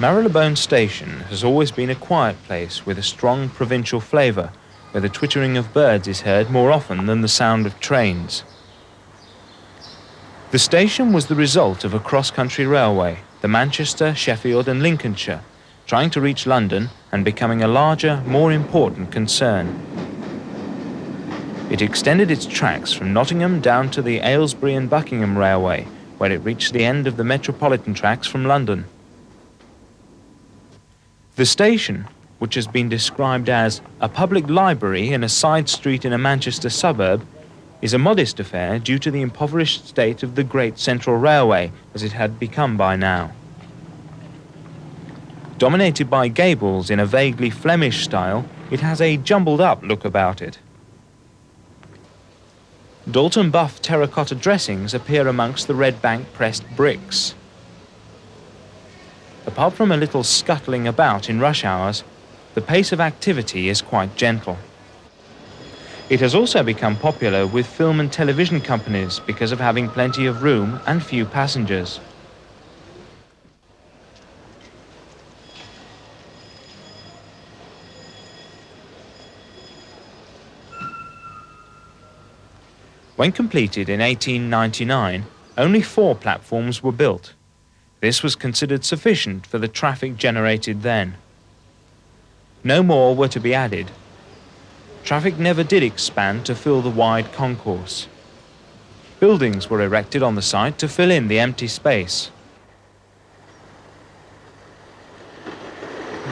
Marylebone Station has always been a quiet place with a strong provincial flavour, where the twittering of birds is heard more often than the sound of trains. The station was the result of a cross-country railway, the Manchester, Sheffield and Lincolnshire, trying to reach London and becoming a larger, more important concern. It extended its tracks from Nottingham down to the Aylesbury and Buckingham Railway, where it reached the end of the Metropolitan tracks from London. The station, which has been described as a public library in a side street in a Manchester suburb, is a modest affair due to the impoverished state of the Great Central Railway as it had become by now. Dominated by gables in a vaguely Flemish style, it has a jumbled-up look about it. Dalton buff terracotta dressings appear amongst the red bank pressed bricks. Apart from a little scuttling about in rush hours, the pace of activity is quite gentle. It has also become popular with film and television companies because of having plenty of room and few passengers. When completed in 1899, only 4 platforms were built. This was considered sufficient for the traffic generated then. No more were to be added. Traffic never did expand to fill the wide concourse. Buildings were erected on the site to fill in the empty space.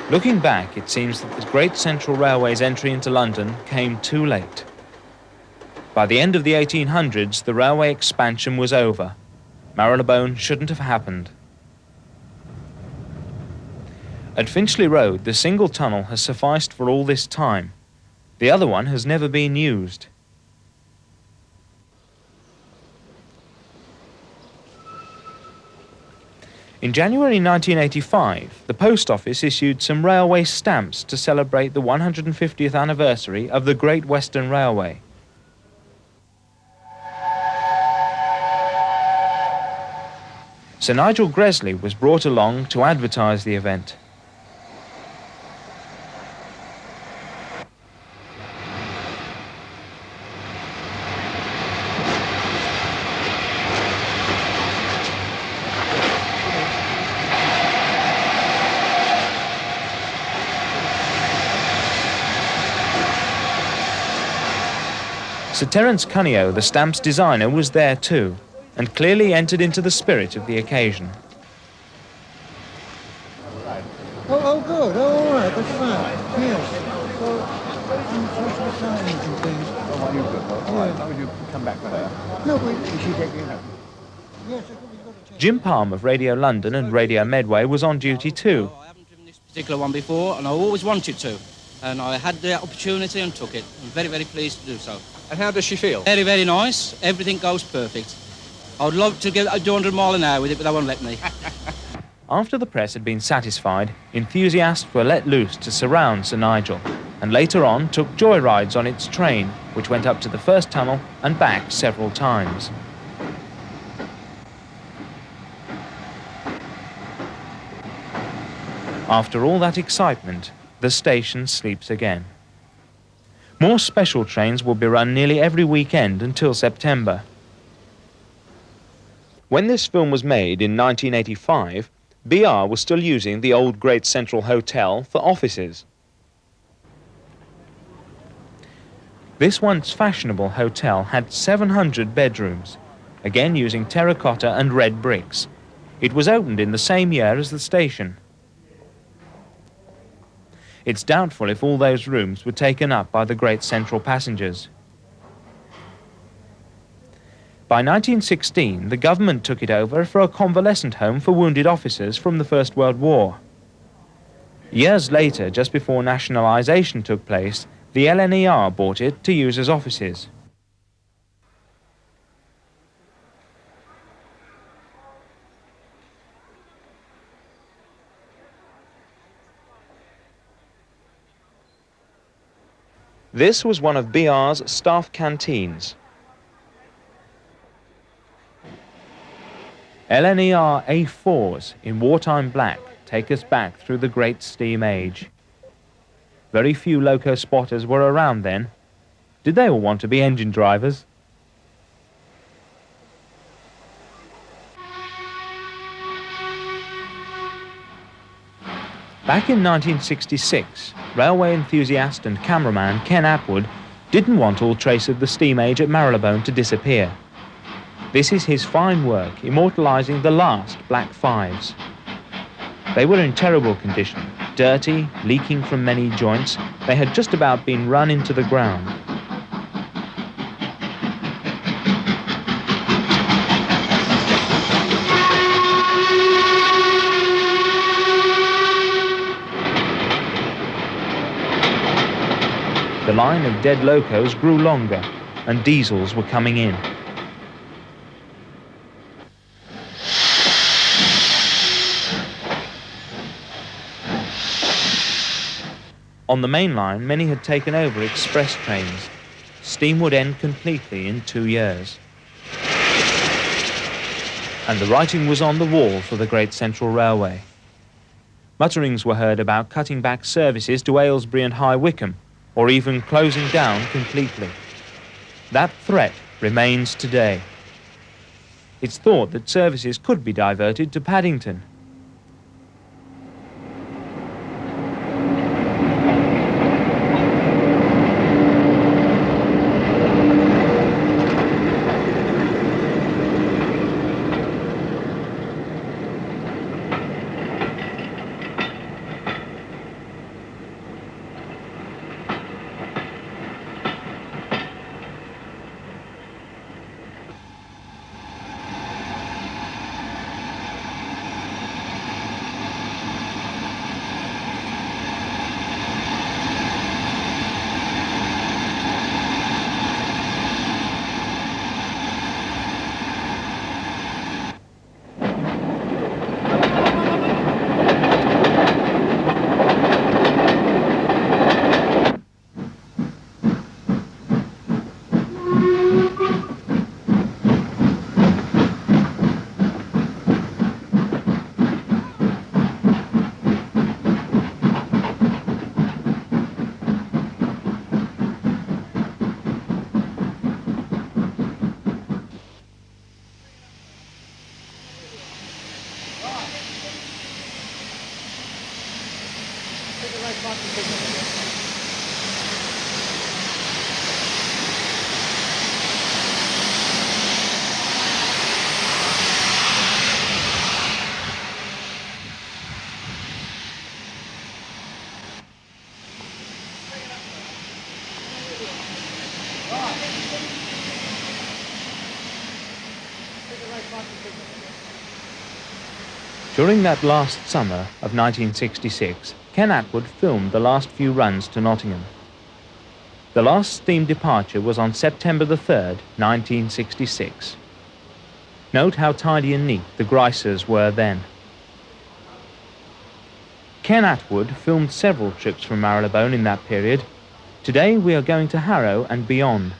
Looking back, it seems that the Great Central Railway's entry into London came too late. By the end of the 1800s, the railway expansion was over. Marylebone shouldn't have happened. At Finchley Road, the single tunnel has sufficed for all this time. The other one has never been used. In January 1985, the Post Office issued some railway stamps to celebrate the 150th anniversary of the Great Western Railway. Sir Nigel Gresley was brought along to advertise the event. Sir Terence Cuneo, the stamp's designer, was there too, and clearly entered into the spirit of the occasion. Oh, good. Oh, all right. That's fine. Yes. Well, social science and things. Oh, well, you've got that. All right. How would you come back with her? No, we... Is she taking it? Yes, I think we've got to take... Jim Palm of Radio London and Radio Medway was on duty too. I haven't driven this particular one before, and I always wanted to. And I had the opportunity and took it. I'm very, very pleased to do so. And how does she feel? Very, very nice. Everything goes perfect. I would love to get 200 mile an hour with it, but they won't let me. After the press had been satisfied, enthusiasts were let loose to surround Sir Nigel, and later on took joyrides on its train, which went up to the first tunnel and back several times. After all that excitement, the station sleeps again. More special trains will be run nearly every weekend until September. When this film was made in 1985, BR was still using the old Great Central Hotel for offices. This once fashionable hotel had 700 bedrooms, again using terracotta and red bricks. It was opened in the same year as the station. It's doubtful if all those rooms were taken up by the Great Central passengers. By 1916, the government took it over for a convalescent home for wounded officers from the First World War. Years later, just before nationalisation took place, the LNER bought it to use as offices. This was one of BR's staff canteens. LNER A4s in wartime black take us back through the great steam age. Very few loco spotters were around then. Did they all want to be engine drivers? Back in 1966, railway enthusiast and cameraman Ken Atwood didn't want all trace of the steam age at Marylebone to disappear. This is his fine work, immortalising the last Black Fives. They were in terrible condition, dirty, leaking from many joints. They had just about been run into the ground. The line of dead locos grew longer, and diesels were coming in. On the main line, many had taken over express trains. Steam would end completely in 2 years. And the writing was on the wall for the Great Central Railway. Mutterings were heard about cutting back services to Aylesbury and High Wycombe, or even closing down completely. That threat remains today. It's thought that services could be diverted to Paddington. During that last summer of 1966, Ken Atwood filmed the last few runs to Nottingham. The last steam departure was on September the 3rd, 1966. Note how tidy and neat the Greisers were then. Ken Atwood filmed several trips from Marylebone in that period. Today we are going to Harrow and beyond.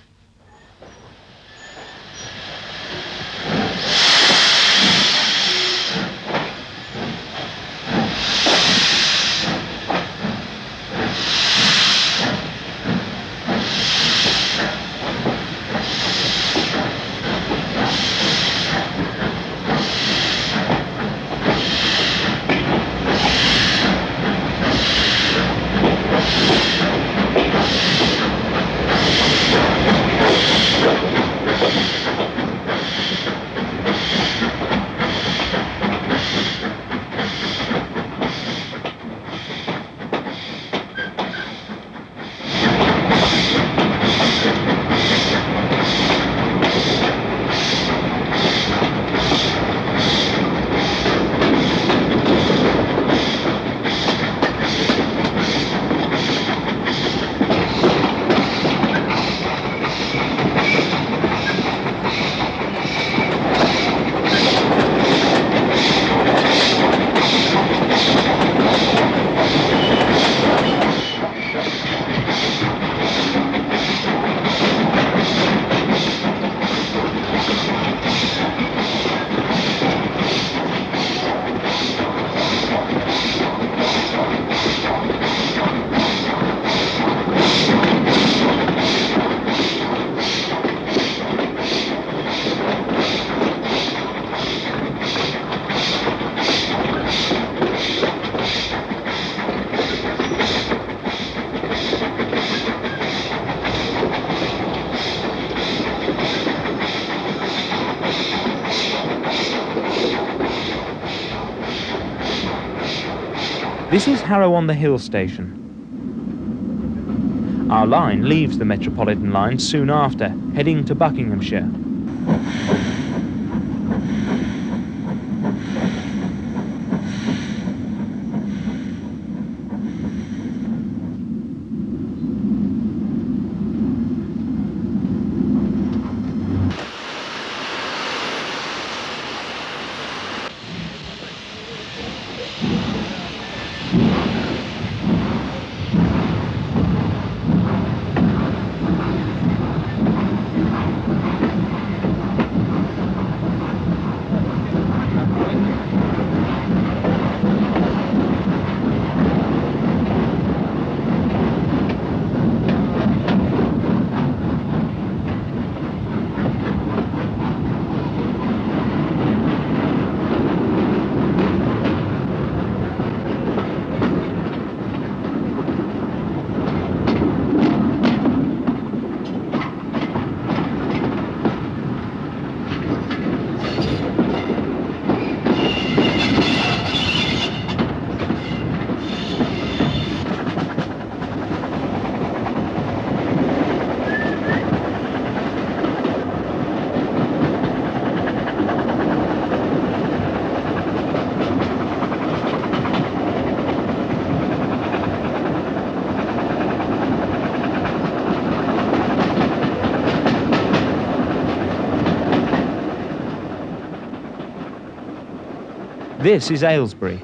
This is Harrow-on-the-Hill station. Our line leaves the Metropolitan line soon after, heading to Buckinghamshire. This is Aylesbury.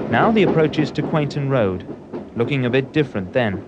Now the approaches to Quainton Road, looking a bit different then.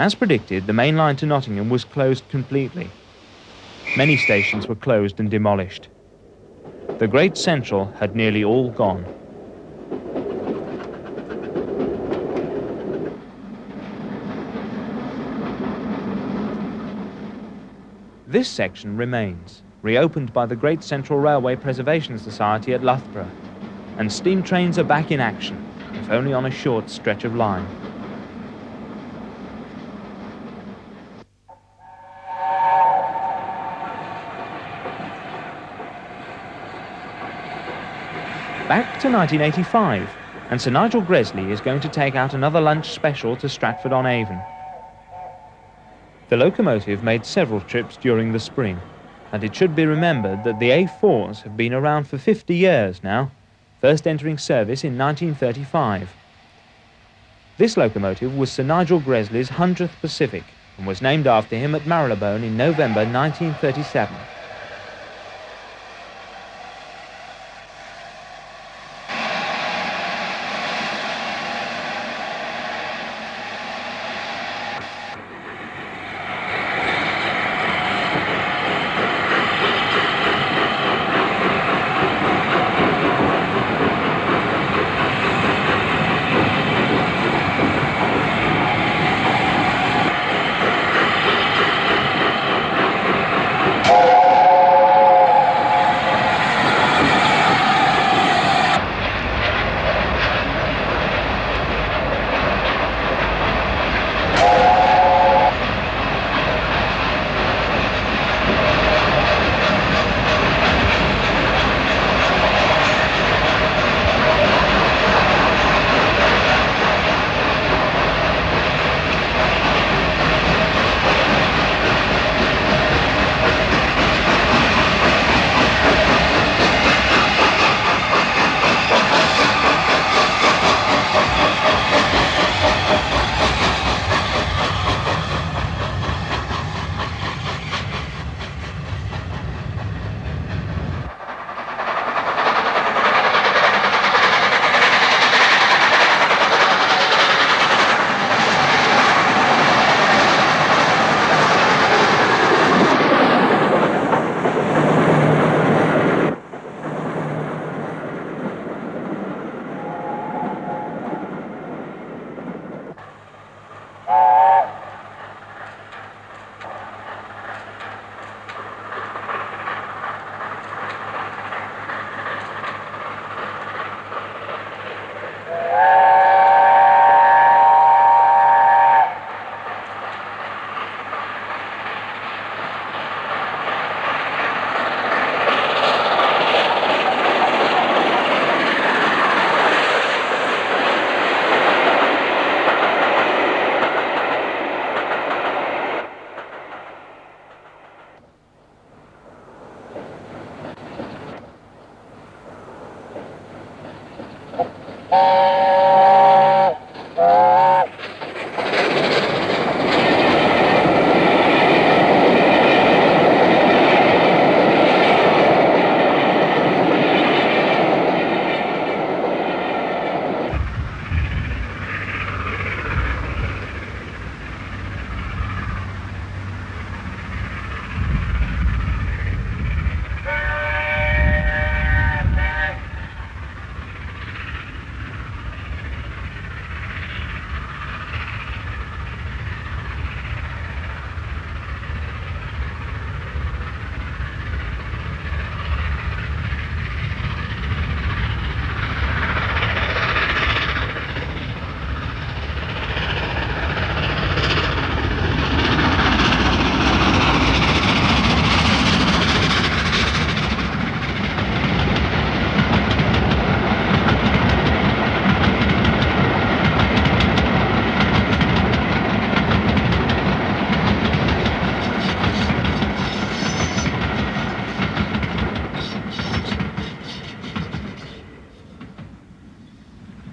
As predicted, the main line to Nottingham was closed completely. Many stations were closed and demolished. The Great Central had nearly all gone. This section remains, reopened by the Great Central Railway Preservation Society at Loughborough, and steam trains are back in action, if only on a short stretch of line. Back to 1985, and Sir Nigel Gresley is going to take out another lunch special to Stratford-on-Avon. The locomotive made several trips during the spring, and it should be remembered that the A4s have been around for 50 years now, first entering service in 1935. This locomotive was Sir Nigel Gresley's 100th Pacific and was named after him at Marylebone in November 1937.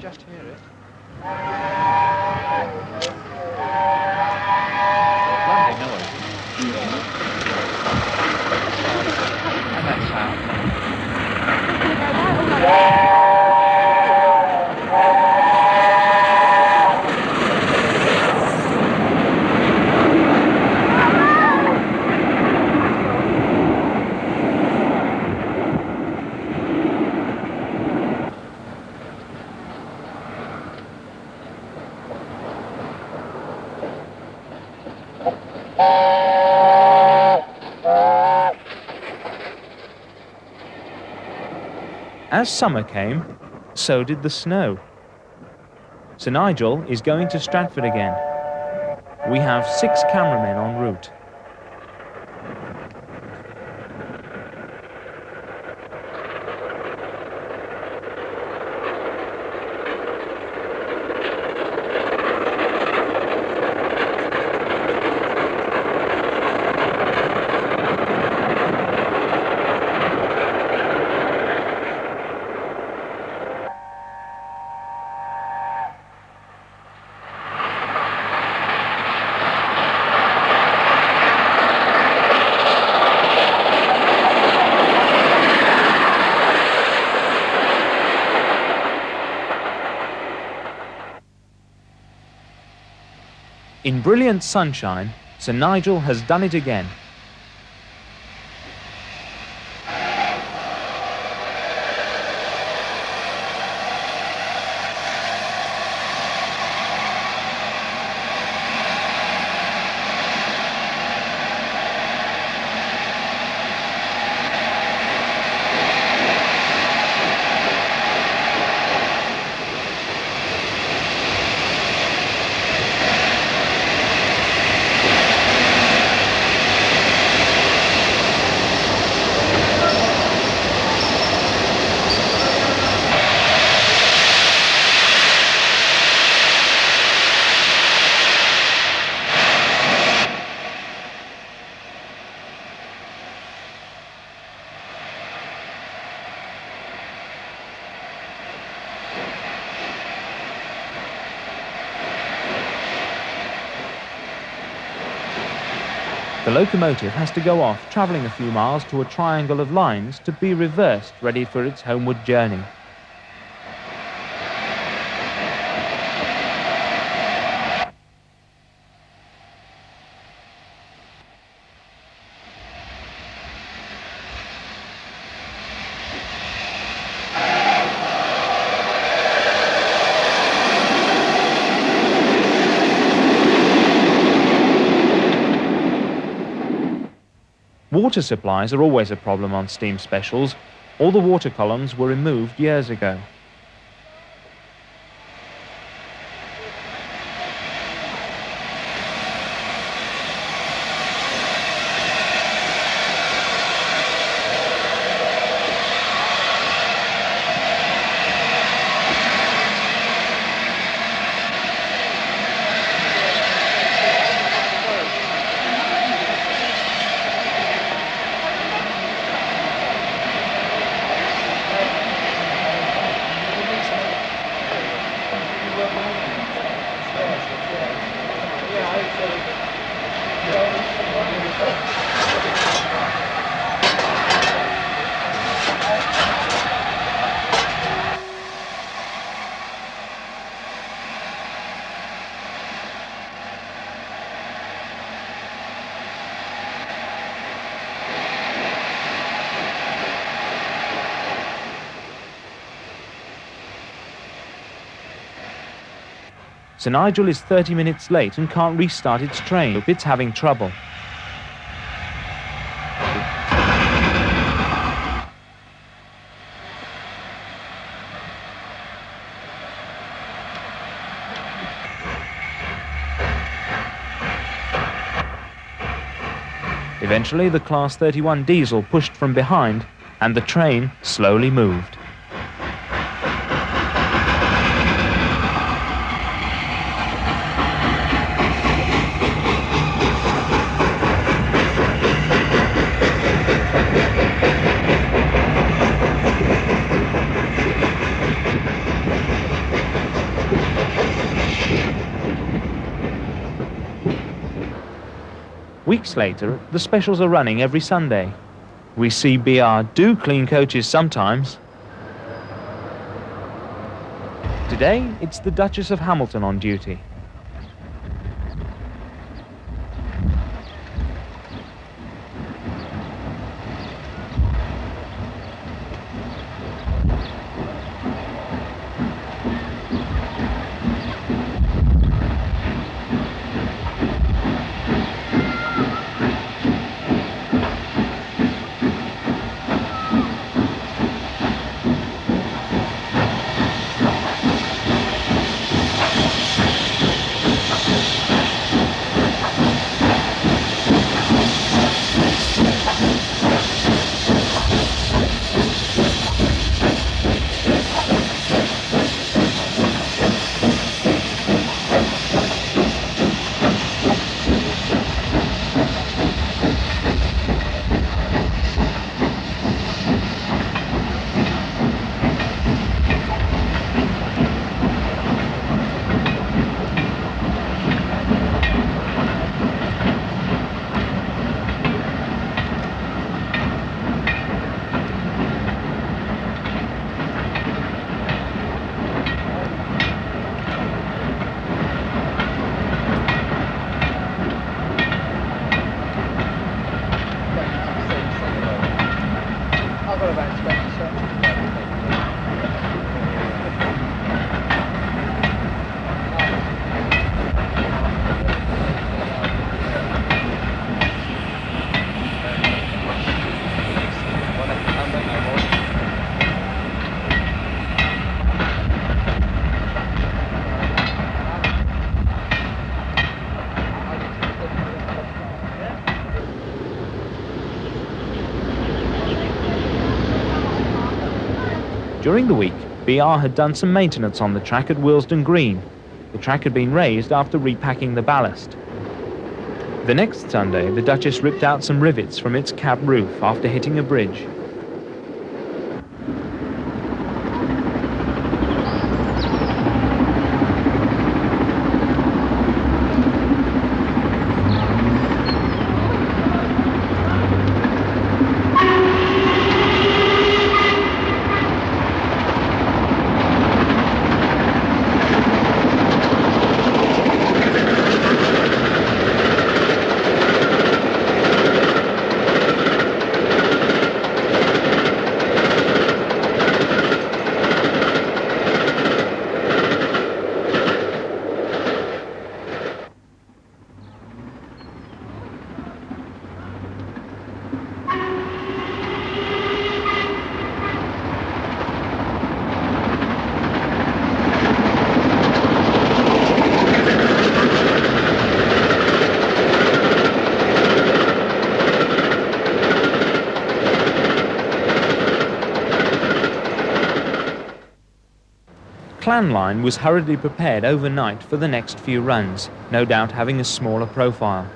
Just hear it. Lovely noise. And that sound. As summer came, so did the snow. Sir Nigel is going to Stratford again. We have 6 cameramen en route. In brilliant sunshine, Sir Nigel has done it again. The locomotive has to go off, travelling a few miles to a triangle of lines to be reversed, ready for its homeward journey. Water supplies are always a problem on steam specials. All the water columns were removed years ago. Sir Nigel is 30 minutes late and can't restart its train. It's having trouble. Eventually, the Class 31 diesel pushed from behind, and the train slowly moved. Weeks later, the specials are running every Sunday. We see BR do clean coaches sometimes. Today, it's the Duchess of Hamilton on duty. During the week, BR had done some maintenance on the track at Willesden Green. The track had been raised after repacking the ballast. The next Sunday, the Duchess ripped out some rivets from its cab roof after hitting a bridge. Clan line was hurriedly prepared overnight for the next few runs, no doubt having a smaller profile.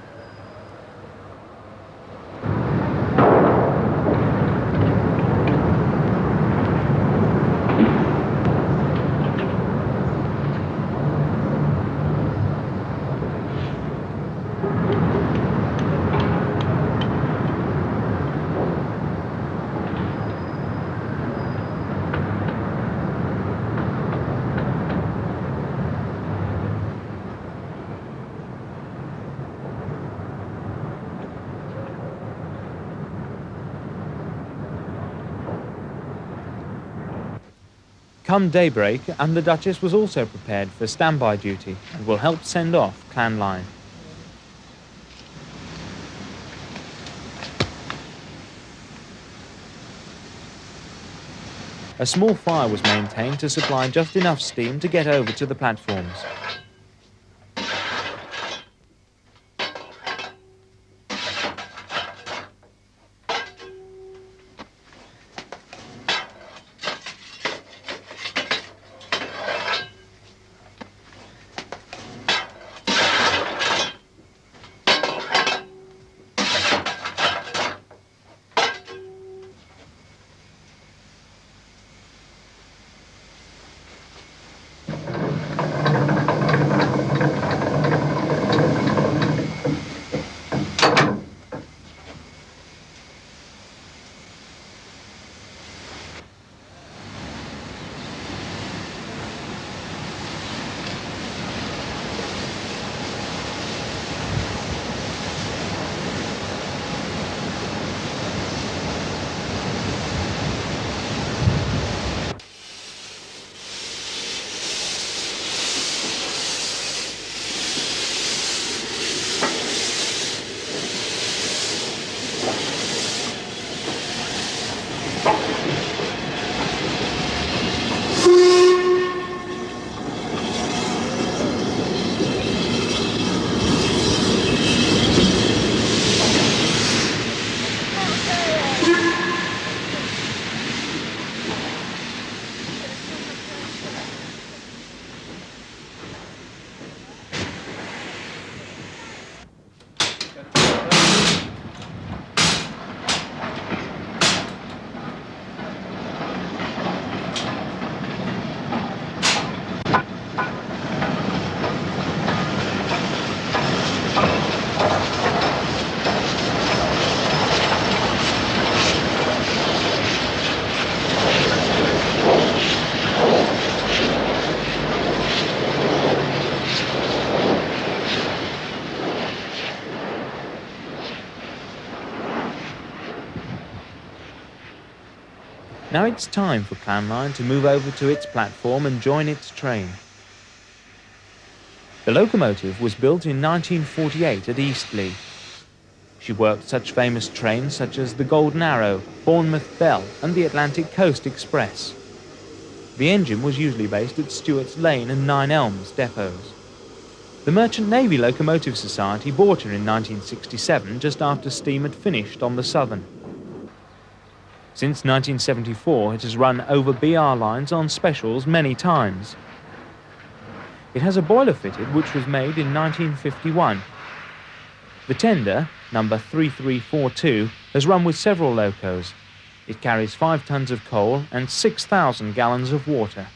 Come daybreak, and the Duchess was also prepared for standby duty and will help send off Clan Line. A small fire was maintained to supply just enough steam to get over to the platforms. Now it's time for Clan Line to move over to its platform and join its train. The locomotive was built in 1948 at Eastleigh. She worked such famous trains such as the Golden Arrow, Bournemouth Bell and the Atlantic Coast Express. The engine was usually based at Stewart's Lane and Nine Elms depots. The Merchant Navy Locomotive Society bought her in 1967 just after steam had finished on the Southern. Since 1974, it has run over BR lines on specials many times. It has a boiler fitted which was made in 1951. The tender, number 3342, has run with several locos. It carries 5 tons of coal and 6,000 gallons of water.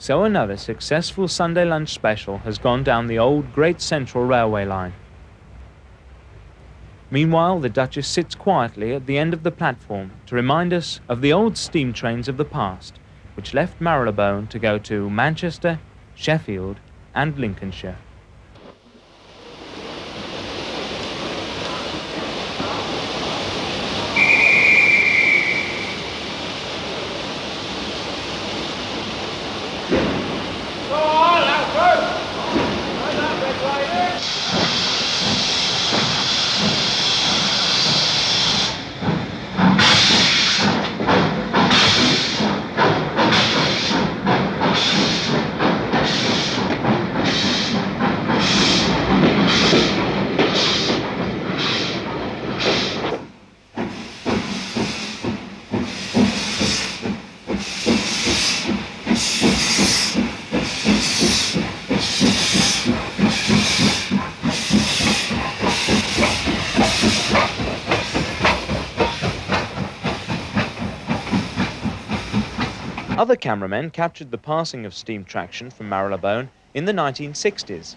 So another successful Sunday lunch special has gone down the old Great Central Railway line. Meanwhile, the Duchess sits quietly at the end of the platform to remind us of the old steam trains of the past, which left Marylebone to go to Manchester, Sheffield, and Lincolnshire. Other cameramen captured the passing of steam traction from Marylebone in the 1960s.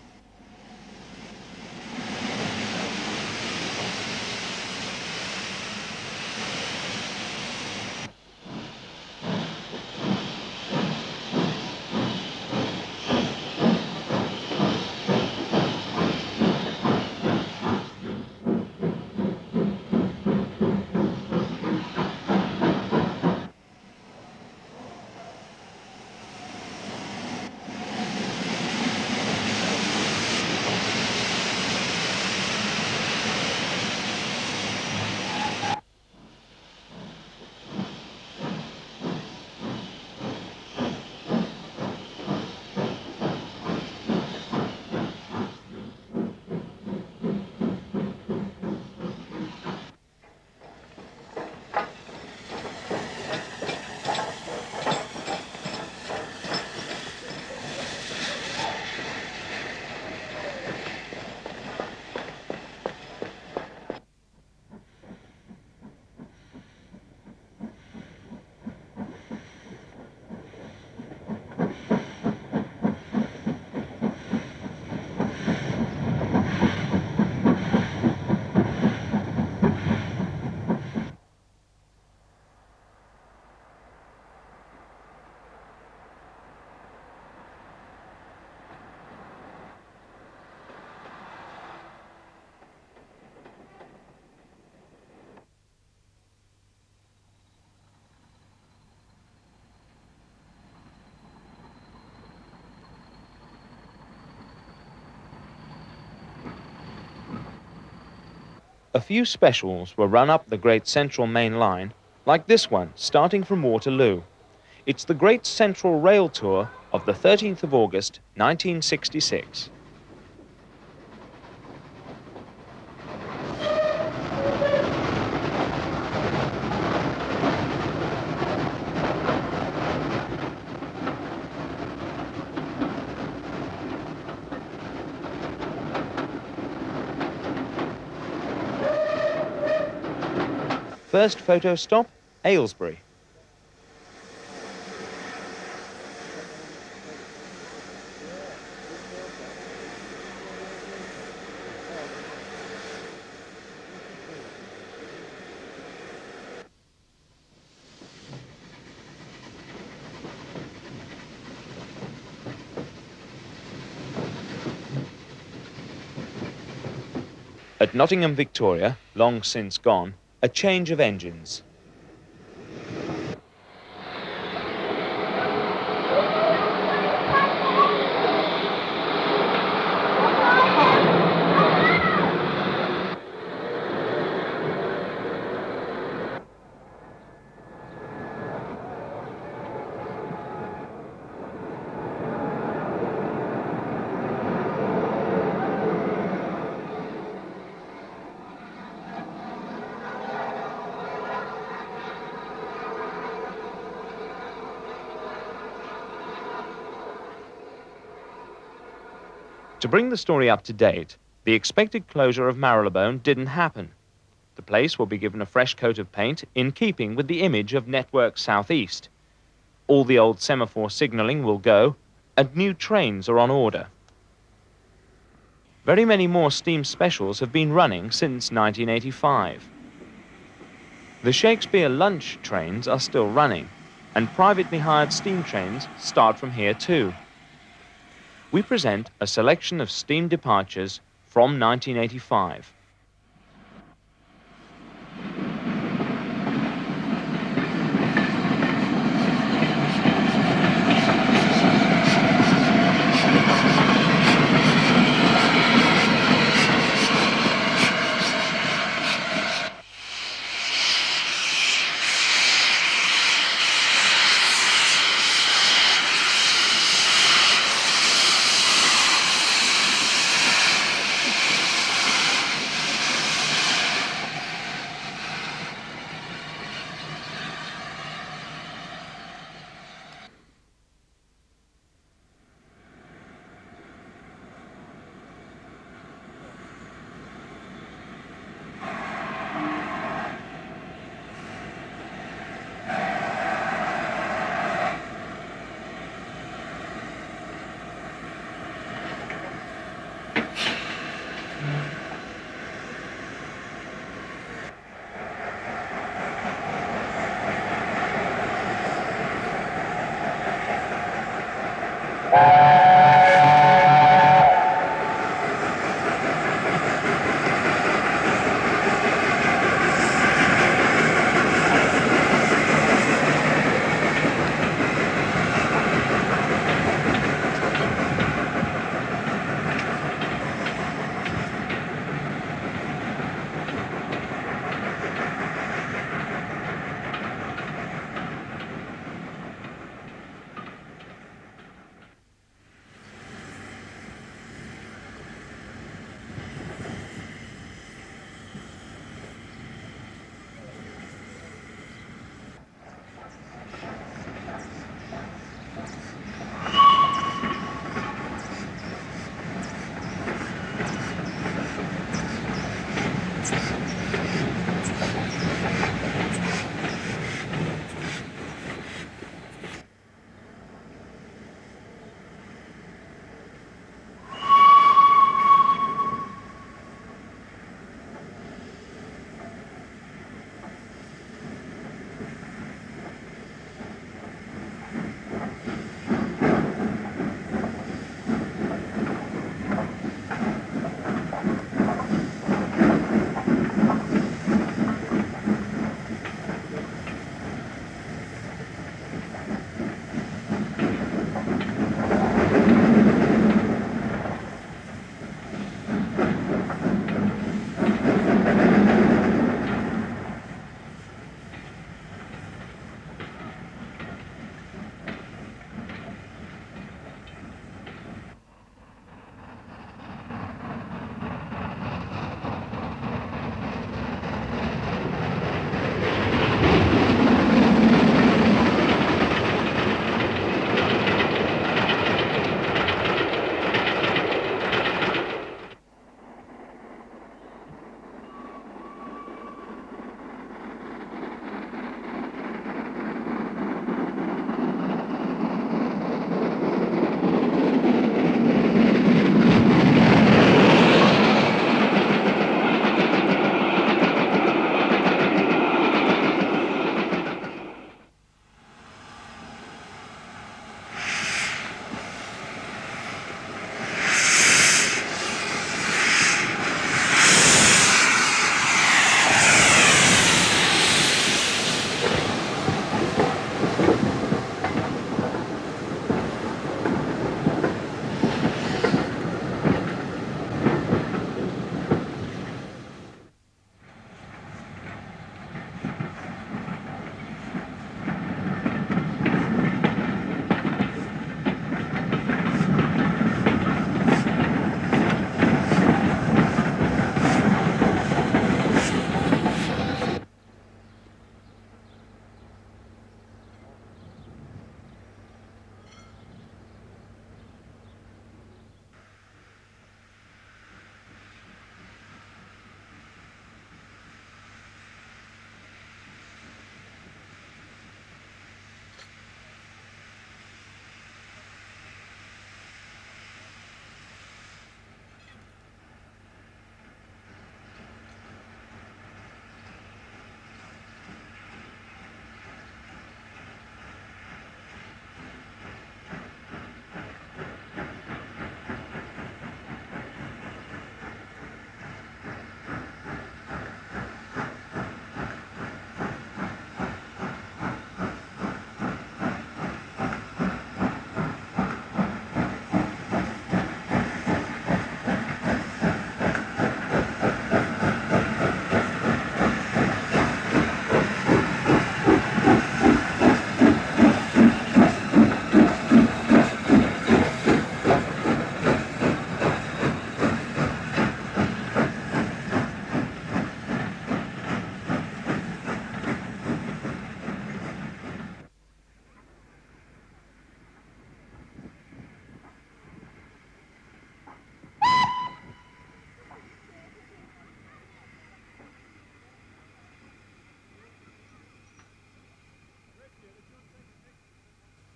A few specials were run up the Great Central Main Line, like this one, starting from Waterloo. It's the Great Central Rail Tour of the 13th of August, 1966. First photo stop, Aylesbury. At Nottingham, Victoria, long since gone, a change of engines. To bring the story up to date, the expected closure of Marylebone didn't happen. The place will be given a fresh coat of paint in keeping with the image of Network Southeast. All the old semaphore signalling will go, and new trains are on order. Very many more steam specials have been running since 1985. The Shakespeare lunch trains are still running, and privately hired steam trains start from here too. We present a selection of steam departures from 1985.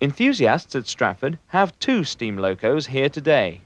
Enthusiasts at Stratford have 2 steam locos here today.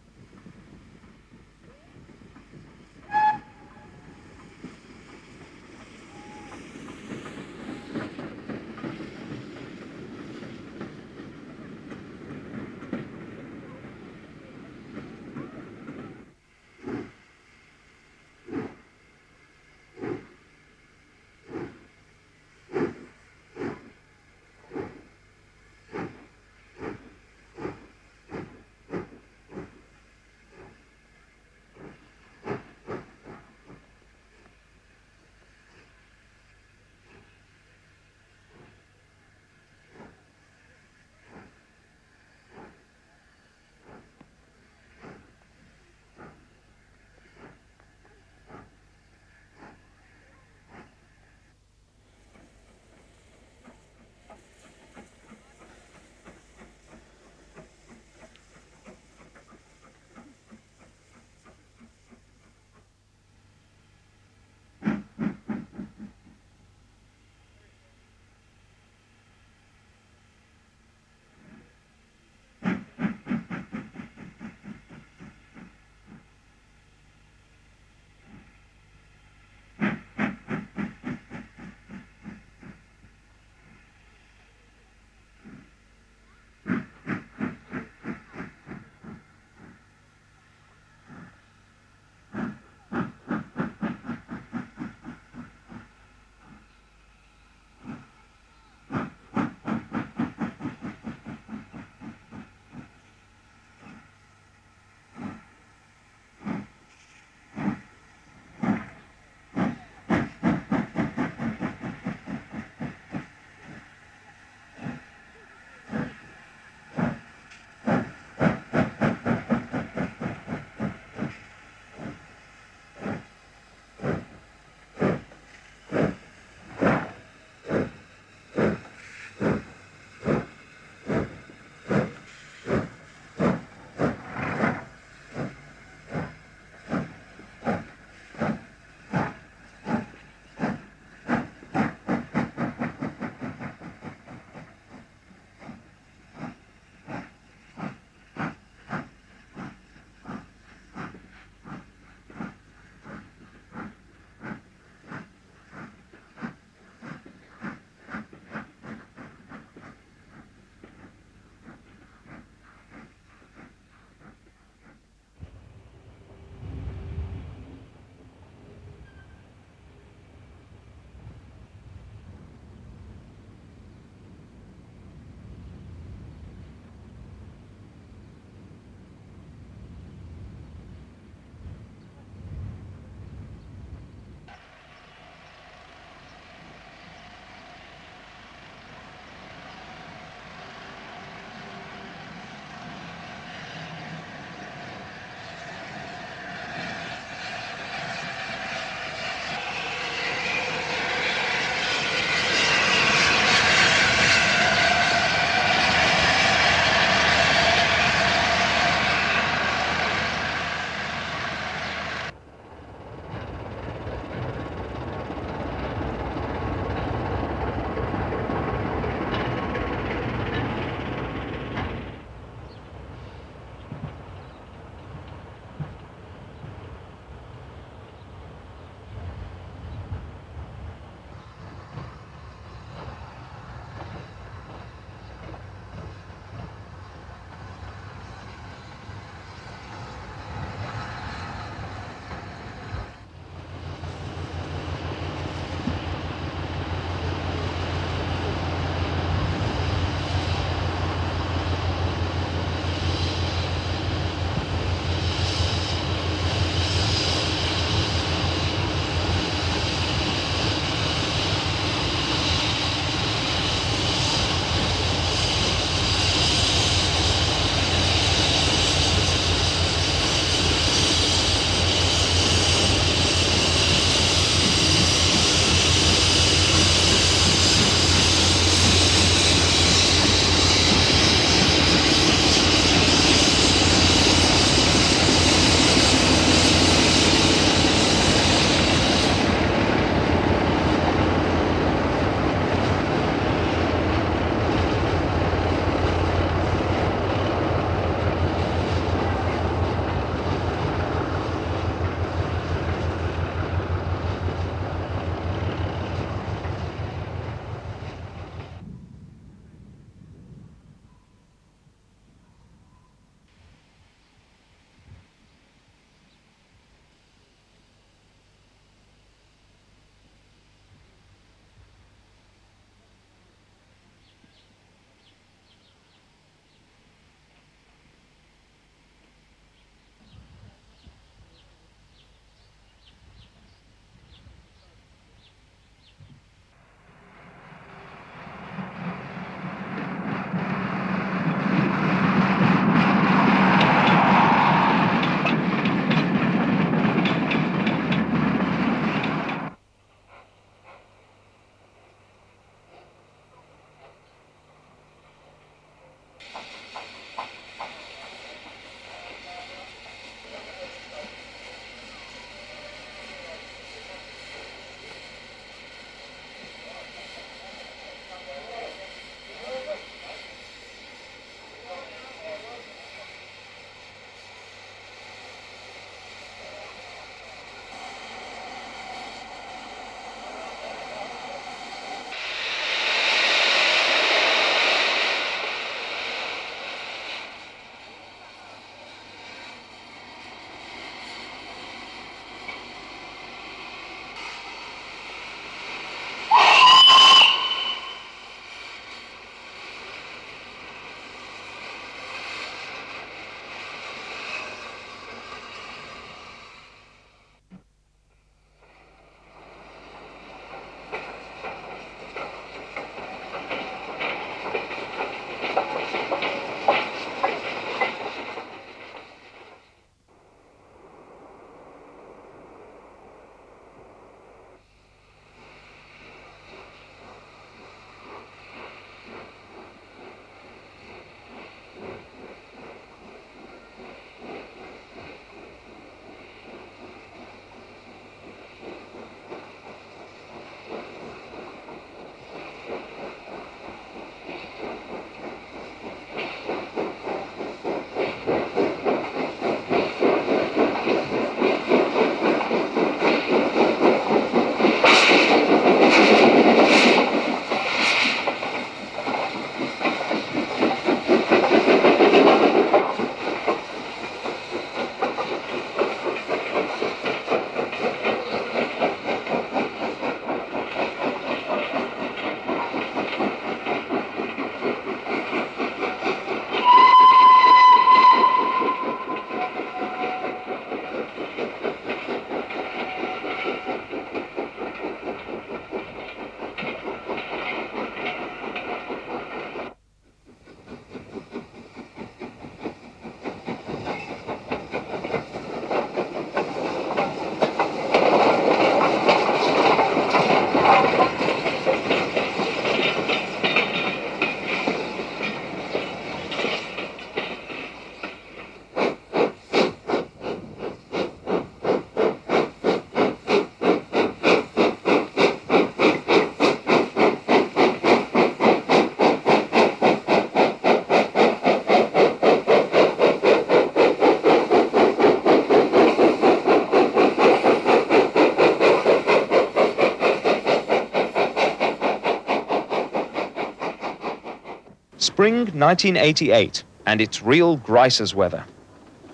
Spring 1988, and it's real Gricer's weather.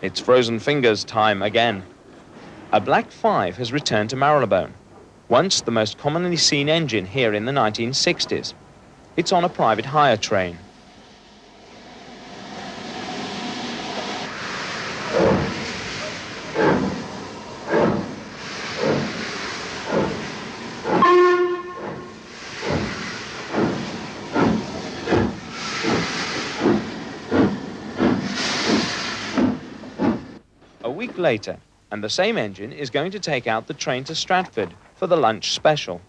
It's frozen fingers time again. A Black 5 has returned to Marylebone, once the most commonly seen engine here in the 1960s. It's on a private hire train. A week later, and the same engine is going to take out the train to Stratford for the lunch special.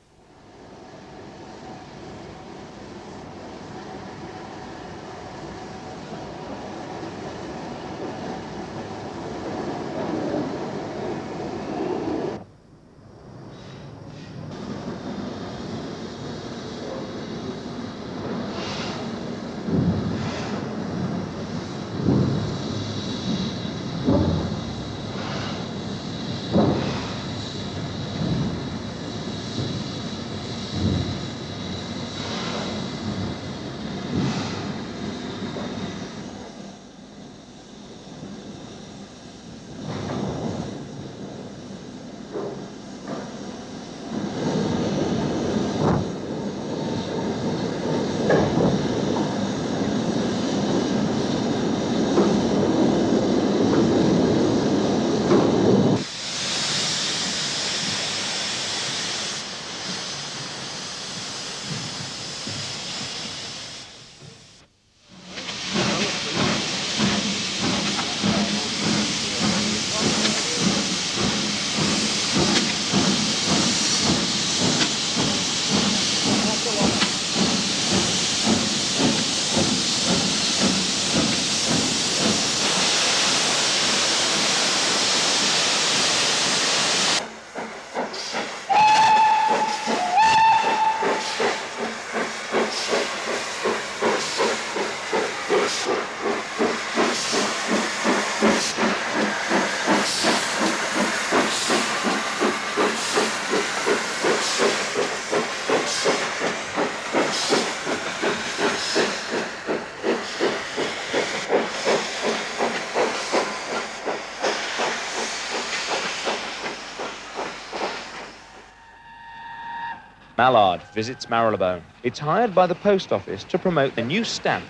Mallard visits Marylebone. It's hired by the post office to promote the new stamp